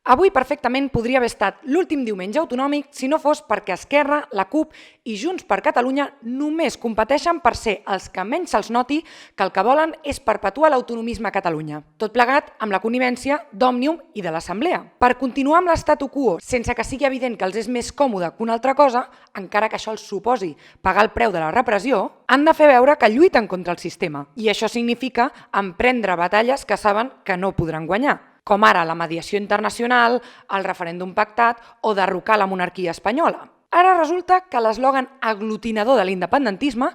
Avui perfectament podria haver estat l'últim diumenge autonòmic si no fos perquè Esquerra, la CUP i Junts per Catalunya només competeixen per ser els que menys se'ls noti que el que volen és perpetuar l'autonomisme a Catalunya. Tot plegat amb la connivència d'Òmnium i de l'Assemblea. Per continuar amb l'estatu quo sense que sigui evident que els és més còmode que una altra cosa, encara que això els suposi pagar el preu de la repressió, han de fer veure que lluiten contra el sistema. I això significa emprendre batalles que saben que no podran guanyar, com ara la mediació internacional, el referèndum pactat o derrocar la monarquia espanyola. Ara resulta que l'eslògan aglutinador de l'independentisme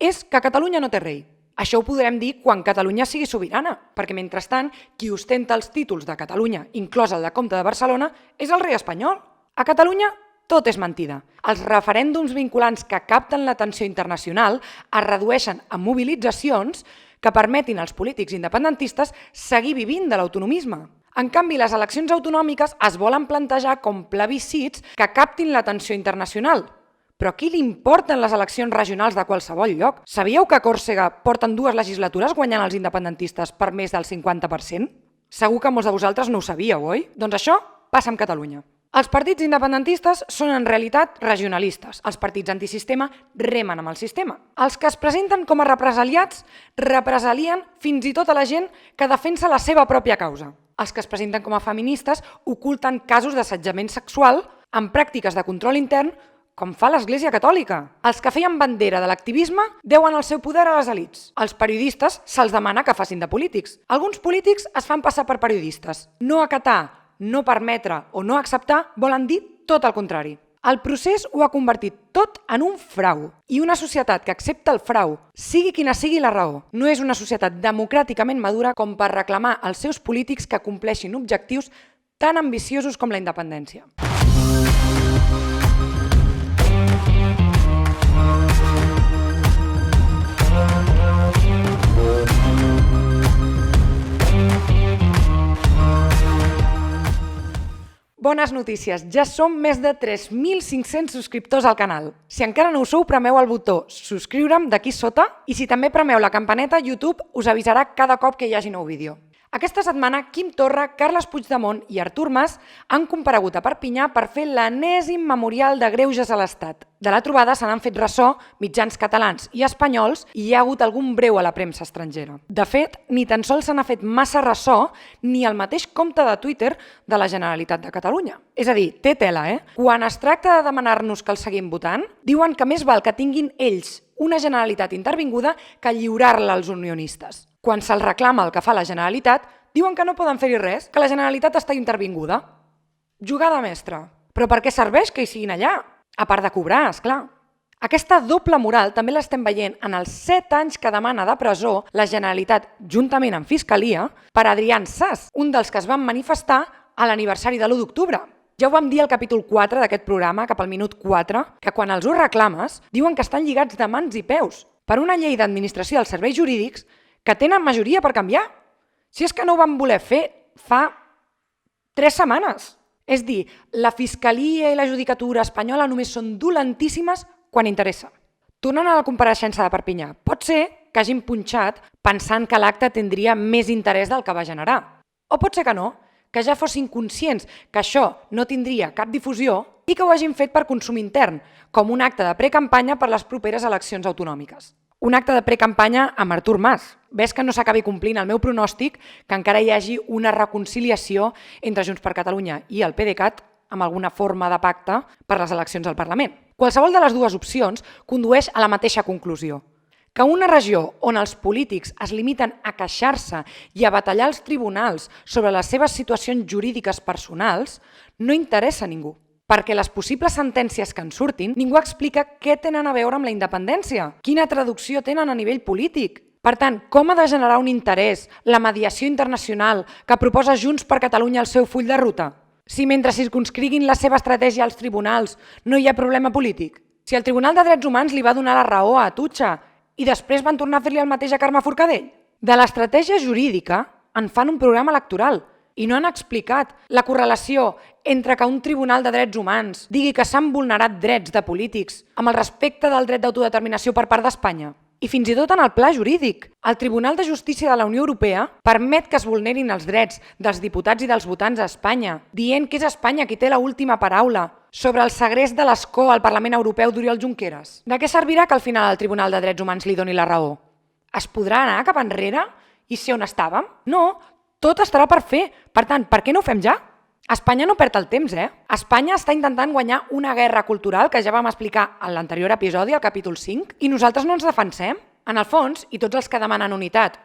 és que Catalunya no té rei. Això ho podrem dir quan Catalunya sigui sobirana, perquè mentrestant qui ostenta els títols de Catalunya, inclòs el de Comte de Barcelona, és el rei espanyol. A Catalunya tot és mentida. Els referèndums vinculants que capten l'atenció internacional es redueixen a mobilitzacions que permetin als polítics independentistes seguir vivint de l'autonomisme. En canvi, les eleccions autonòmiques es volen plantejar com plebiscits que captin l'atenció internacional. Però a qui li importen les eleccions regionals de qualsevol lloc? Sabíeu que a Còrsega porten 2 legislatures guanyant els independentistes per més del 50%? Segur que molts de vosaltres no ho sabíeu, oi? Doncs això passa amb Catalunya. Els partits independentistes són en realitat regionalistes. Els partits antisistema remen amb el sistema. Els que es presenten com a represaliats represalien fins i tot a la gent que defensa la seva pròpia causa. Els que es presenten com a feministes oculten casos d'assetjament sexual amb pràctiques de control intern com fa l'Església Catòlica. Els que feien bandera de l'activisme deuen el seu poder a les elits. Als periodistes se'ls demana que facin de polítics. Alguns polítics es fan passar per periodistes. No acatar, no permetre o no acceptar volen dir tot el contrari. El procés ho ha convertit tot en un frau. I una societat que accepta el frau, sigui quina sigui la raó, no és una societat democràticament madura com per reclamar als seus polítics que compleixin objectius tan ambiciosos com la independència. Bones notícies, ja som més de 3.500 subscriptors al canal. Si encara no ho sou, premeu el botó subscriure'm d'aquí sota i si també premeu la campaneta, YouTube us avisarà cada cop que hi hagi nou vídeo. Aquesta setmana, Quim Torra, Carles Puigdemont i Artur Mas han comparegut a Perpinyà per fer l'enèsim memorial de greuges a l'Estat. De la trobada se n'han fet ressò mitjans catalans i espanyols i hi ha hagut algun breu a la premsa estrangera. De fet, ni tan sols se n'ha fet massa ressò ni el mateix compte de Twitter de la Generalitat de Catalunya. És a dir, té tela, Quan es tracta de demanar-nos que els seguim votant, diuen que més val que tinguin ells una Generalitat intervinguda que lliurar-la als unionistes. Quan se'ls reclama el que fa la Generalitat, diuen que no poden fer-hi res, que la Generalitat està intervinguda. Jugada mestra. Però per què serveix que hi siguin allà? A part de cobrar, esclar. Aquesta doble moral també l'estem veient en els 7 anys que demana de presó la Generalitat, juntament amb Fiscalia, per Adrián Sas, un dels que es van manifestar a l'aniversari de l'1 d'octubre. Ja ho vam dir al capítol 4 d'aquest programa, cap al minut 4, que quan els ho reclames diuen que estan lligats de mans i peus per una llei d'administració dels serveis jurídics que tenen majoria per canviar. Si és que no ho van voler fer fa 3 setmanes. És dir, la Fiscalia i la Judicatura espanyola només són dolentíssimes quan interessa. Tornant a la compareixença de Perpinyà, pot ser que hagin punxat pensant que l'acte tindria més interès del que va generar. O pot ser que no, que ja fossin conscients que això no tindria cap difusió i que ho hagin fet per consum intern, com un acte de precampanya per les properes eleccions autonòmiques. Un acte de precampanya amb Artur Mas. Ves que no s'acabi complint el meu pronòstic que encara hi hagi una reconciliació entre Junts per Catalunya i el PDeCAT amb alguna forma de pacte per les eleccions al Parlament. Qualsevol de les dues opcions condueix a la mateixa conclusió. Que una regió on els polítics es limiten a queixar-se i a batallar als tribunals sobre les seves situacions jurídiques personals no interessa a ningú. Perquè les possibles sentències que en surtin, ningú explica què tenen a veure amb la independència, quina traducció tenen a nivell polític. Per tant, com ha de generar un interès la mediació internacional que proposa Junts per Catalunya al seu full de ruta? Si mentre circumscriguin la seva estratègia als tribunals no hi ha problema polític? Si el Tribunal de Drets Humans li va donar la raó a Atutxa i després van tornar a fer-li el mateix a Carme Forcadell? De l'estratègia jurídica en fan un programa electoral i no han explicat la correlació entre que un Tribunal de Drets Humans digui que s'han vulnerat drets de polítics amb el respecte del dret d'autodeterminació per part d'Espanya. I fins i tot en el pla jurídic. El Tribunal de Justícia de la Unió Europea permet que es vulnerin els drets dels diputats i dels votants a Espanya, dient que és Espanya qui té l'última paraula sobre el segrest de l'escó al Parlament Europeu d'Oriol Junqueras. De què servirà que al final el Tribunal de Drets Humans li doni la raó? Es podrà anar cap enrere i ser on estàvem? No, tot estarà per fer. Per tant, per què no ho fem ja? Espanya no perd el temps, Espanya està intentant guanyar una guerra cultural que ja vam explicar en l'anterior episodi, al capítol 5, i nosaltres no ens defensem. En el fons, i tots els que demanen unitat,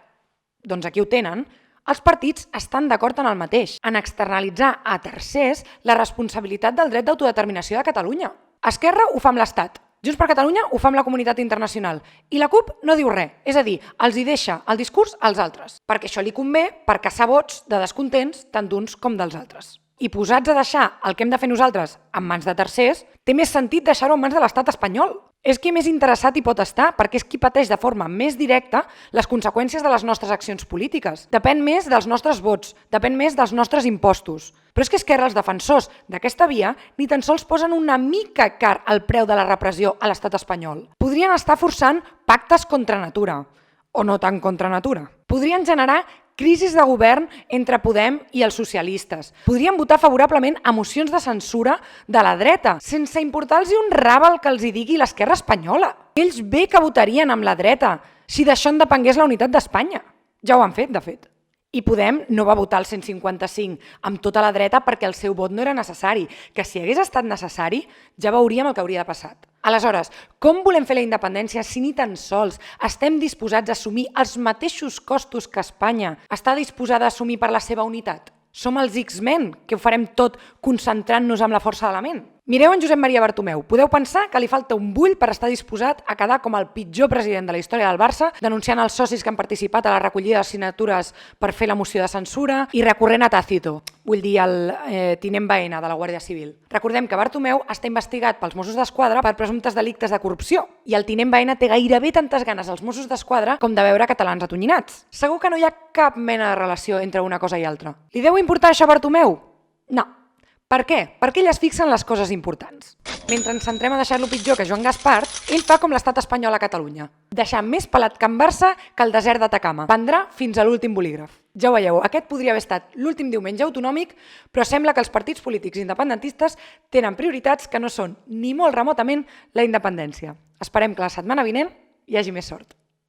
doncs aquí ho tenen, els partits estan d'acord en el mateix, en externalitzar a tercers la responsabilitat del dret d'autodeterminació de Catalunya. Esquerra ho fa amb l'Estat, Junts per Catalunya ho fa amb la comunitat internacional i la CUP no diu res, és a dir, els hi deixa el discurs als altres, perquè això li convé per caçar vots de descontents tant d'uns com dels altres. I posats a deixar el que hem de fer nosaltres en mans de tercers, té més sentit deixar-ho en mans de l'estat espanyol. És qui més interessat hi pot estar, perquè és qui pateix de forma més directa les conseqüències de les nostres accions polítiques. Depèn més dels nostres vots, depèn més dels nostres impostos. Però és que Esquerra, els defensors d'aquesta via, ni tan sols posen una mica car al preu de la repressió a l'estat espanyol. Podrien estar forçant pactes contra natura, o no tan contra natura. Podrien generar crisis de govern entre Podem i els socialistes. Podrien votar favorablement a mocions de censura de la dreta, sense importar-los un rave el que els hi digui l'esquerra espanyola. Ells bé que votarien amb la dreta si d'això en depengués la unitat d'Espanya. Ja ho han fet, de fet. I Podem no va votar el 155 amb tota la dreta perquè el seu vot no era necessari, que si hagués estat necessari ja veuríem el que hauria passat. Aleshores, com volem fer la independència si ni tan sols estem disposats a assumir els mateixos costos que Espanya està disposada a assumir per la seva unitat? Som els X-Men, que ho farem tot concentrant-nos amb la força de la ment. Mireu en Josep Maria Bartomeu. Podeu pensar que li falta un bull per estar disposat a quedar com el pitjor president de la història del Barça, denunciant els socis que han participat a la recollida de signatures per fer la moció de censura i recorrent a Tácito, vull dir el tinent Baena de la Guàrdia Civil. Recordem que Bartomeu està investigat pels Mossos d'Esquadra per presumptes delictes de corrupció i el tinent Baena té gairebé tantes ganes als Mossos d'Esquadra com de veure catalans atonyinats. Segur que no hi ha cap mena de relació entre una cosa i altra. Li deu importar això a Bartomeu? No. Per què? Perquè ell es fixa en les coses importants. Mentre ens centrem a deixar-lo pitjor que Joan Gaspar, ell fa com l'estat espanyol a Catalunya. Deixar més pelat que en Barça que el desert d'Atacama. Vendrà fins a l'últim bolígraf. Ja ho veieu, aquest podria haver estat l'últim diumenge autonòmic, però sembla que els partits polítics independentistes tenen prioritats que no són ni molt remotament la independència. Esperem que la setmana vinent hi hagi més sort.